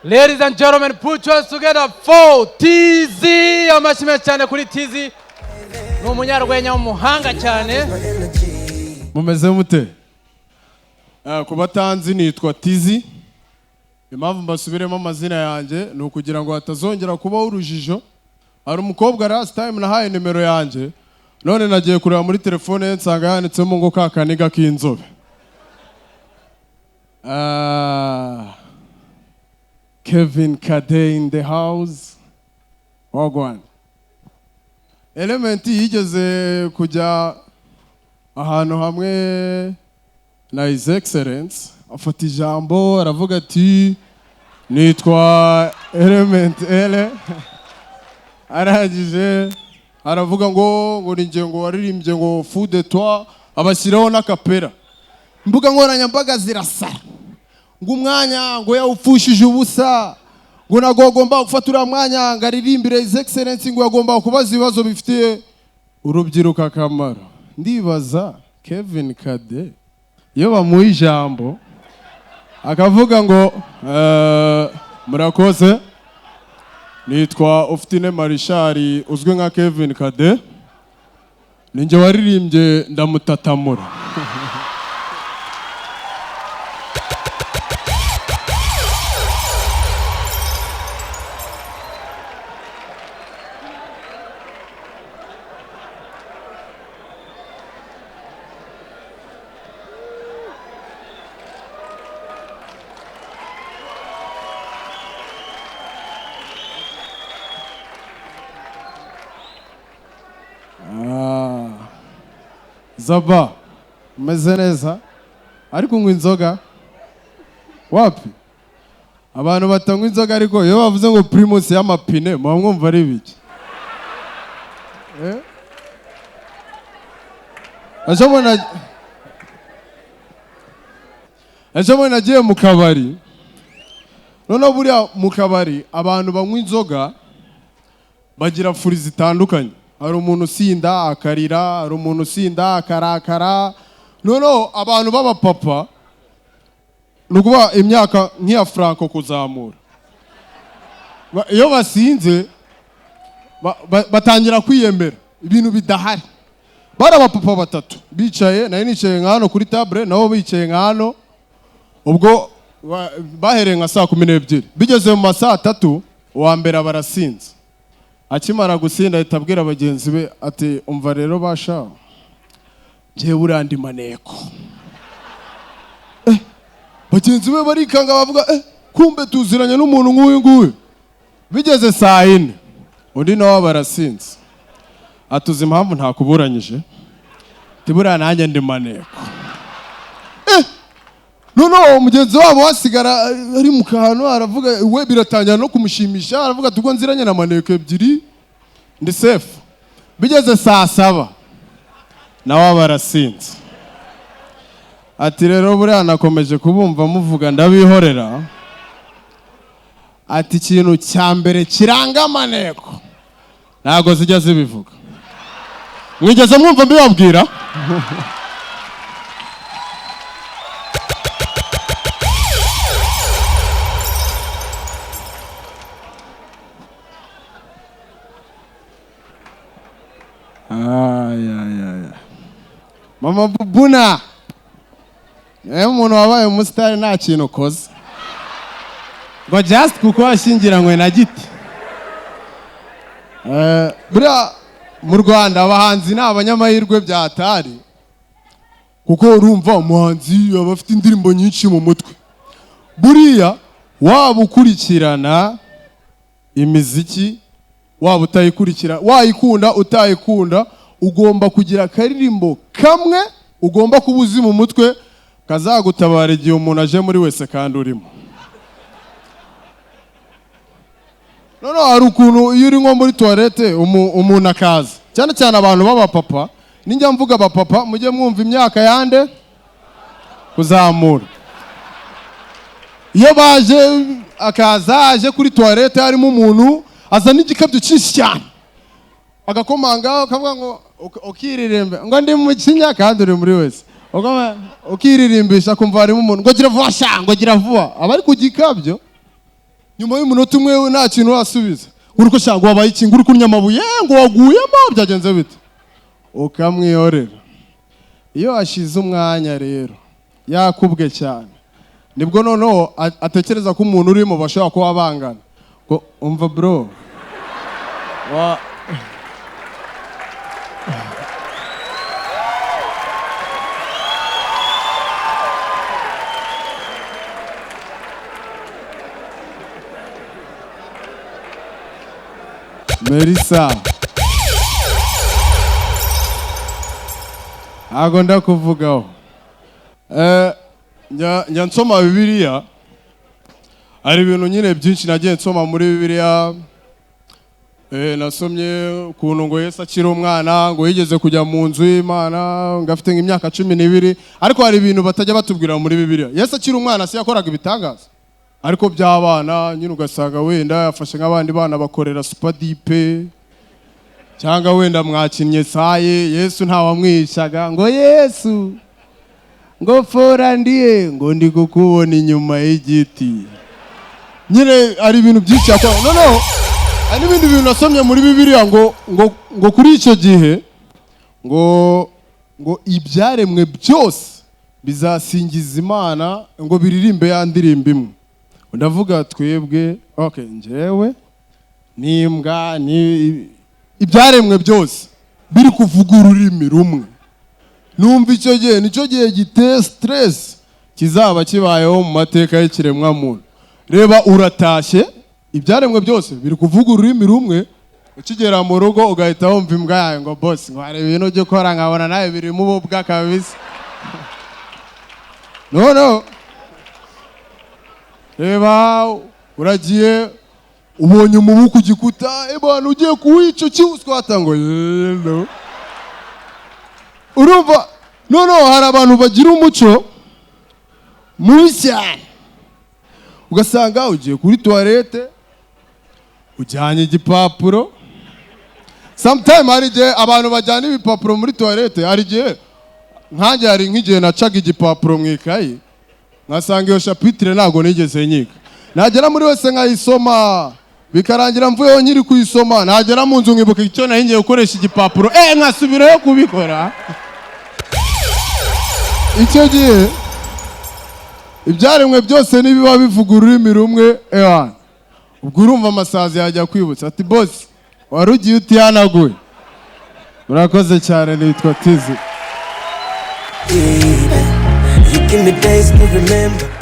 Ladies and gentlemen, put yours together for Tizzy. Amashimwe cyane kuri Tizzy. Ni umunyarwenya w'umuhanga cyane. Mumeze mute? Kubatanzi nitwa Tizzy. Impamvu mbasubiremo amazina yanjye ni ukugira ngo hatazongera kubaho urujijo. Hari umukobwa last time nahaye nimero yanjye. None nagiye kureba muri telefone ye nsanga yanditsemo ngo kakaniga k'inzobe. Kevin Kade in the house. Wagwan. Element yigeze kujya ahantu hamwe na His Excellence afata ijambo aravuga ati nitwa Element ele arangije aravuga ngo ninjye ngo waririmbye ngo Fou de toi abashyiraho n'akapera imbuga nkoranyambaga zirasara ngo umwanya ngo yawupfushije ubusa ngo nagomba gufata uriya mwanya ngo aririmbire His Excellence ngo yagomba kubaza ibibazo bifitiye urubyiruko akamaro. Ndibaza Kevin Kade iyo bamuha ijambo akavuga ngo murakoze nitwa Ufitine Marishari uzwi nka Kevin Kade ninjye waririmbye ndamutatamura. Zaba umeze neza ariko unywa inzoga wapi? Abantu batanywa inzoga ariko iyo bavuze ngo Primus y'amapine muba mwumva ari biki? Ejo nagiye mu kabari none buriya mu kabari abantu banywa inzoga bagira furi zitandukanye. Hari umuntu usinda akarira, hari umuntu usinda akarakara. Noneho abantu b'abapapa nukuba imyaka nk'iya Franco kuzamura iyo basinze batangira kwiyemera ibintu bidahari. Bari abapapa batatu bicaye, nayo nicaye nk'hano kuri table nabo bicaye nk'hano. Ubwo bahereye nka 12:00 bigeze mu masaa 3 uwa mbere barasinze. Akimara gusinda itabwira bagenzi be ati umva rero basha ngiye burandi maneko. Bagenzi be barikanga bavuga kumbe tuziranye n'umuntu nk'uyu nguyu. Bigeze saa 4 undi nawe barasinze atuze impamvu nta kuburanyije tibura nanjye ndi maneko. Noneho umugenzi wabo wasigara ari mu kantu aravuga we biratangira no kumushimisha aravuga tuko nziranye na maneko ebyiri ndi safe. Bigeze saa 7 nawe barasinze ati rero buriya nakomeje kubumva muvuga ndabihorera ati ikintu cya mbere kiranga maneko ntago zijya zibivuga. Mwigeze mwumva mbibabwira? Mama Bubuna umuntu wabaye umusitari nta kintu ukoze ngo just kuko washyingiranywe na giti. Buriya mu Rwanda abahanzi ni abanyamahirwe byatari kuko urumva umuhanzi aba afite indirimbo nyinshi mu mutwe. Buriya waba ukurikirana imiziki waba utayikurikira wayikunda utayikunda ugomba kugira akaririmbo kamwe ugomba kubuzi mu mutwe kazagutabara igihe umuntu aje muri wese kandi urimo. None hari ukuntu iyo uri nko muri toilette umuntu akaza cyane cyane abantu b'abapapa. Ninjya mvuga abapapa mujye mwumva imyaka yande kuzamura. Iyo baje akaza aje kuri toilette harimo umuntu azana igikabyo cyinshi cyane agakomanga akavuga ngo ukiririmbe ngo ndi mu Kinya kandi uri muri wese ukiririmbisha kumva harimo umuntu ngo gira vuba sha ngo gira vuba abari ku gikabyo nyuma y'umunota umwe nta kintu wasubiza uruko shanga wabaye iki nguri kunyamabuye ngo waguyemo byagenze bite ukamwihorera iyo ashize umwanya rero yakubwe cyane nibwo noneho atekereza ko umuntu urimo bashobora kuba bangana ngo umva bro wa Melissa ntabwo ndakuvugaho njya nsoma Bibiliya hari ibintu nyine byinshi nagiye nsoma muri Bibiliya nasomye ukuntu ngo Yesu akiri umwana ngo yigeze kujya mu nzu y'Imana ngo afite nk'imyaka 12 ariko hari ibintu batajya batubwira muri Bibiliya Yesu akiri umwana se yakoraga ibitangaza ariko by'abana nyine ugasanga wenda yafashe nk'abandi bana bakorera supadipe cyangwa wenda mwakinnye saye Yesu ntawamwishaga ngo Yesu ngo fora ndiye ngo ndi kukubona inyuma y'igiti nyine ari ibintu byinshi yakora no hari n'ibindi bintu nasomye muri Bibiliya ngo kuri icyo gihe ngo ibyaremwe byose bizasingiza Imana ngo biririmbe ya ndirimbo imwe ndavuga twebwe okay njyewe n'imbwa ni ibyaremwe byose biri kuvuga ururimi rumwe numva icyo gihe nicyo gihe giteye stress kizaba kibayeho mu mateka y'ikiremwa muntu reba uratashye ibyaremwe byose biri kuvuga ururimi rumwe ukigera mu rugo ugahita wumva imbwa yawe ngo boss ngo hari ibintu byo gukora nkabona nawe biri mu bubwa kabisa no reba uragiye ubonye umubu ku gikuta ebana ugiye kuwica cy'uswata ngo yelo urumva no hari abantu bagira umuco mubi cyane ugasanga ugiye kuri toilette ujyanye igipapuro sometime hari igihe abantu bajyana ibipapuro muri toilette hari igihe nkanjye hari nk'igihe nacaga igipapuro mu ikayi nkasanga iyo chapitre ntago nigeze nyiga nagera muri wese nkayisoma bikarangira mvuyeho nyiri kuyisoma nagera mu nzu nkibuka icyo nahingiye gukoresha igipapuro nkasubirayo kubikora icyo gihe ibyaremwe byose nibiba bivuga ururimi rumwe ubwo urumva amasazi yajya kwibutsa ati boss warugiye utihanaguye murakoze cyane nitwa Tizzy You give me days to remember.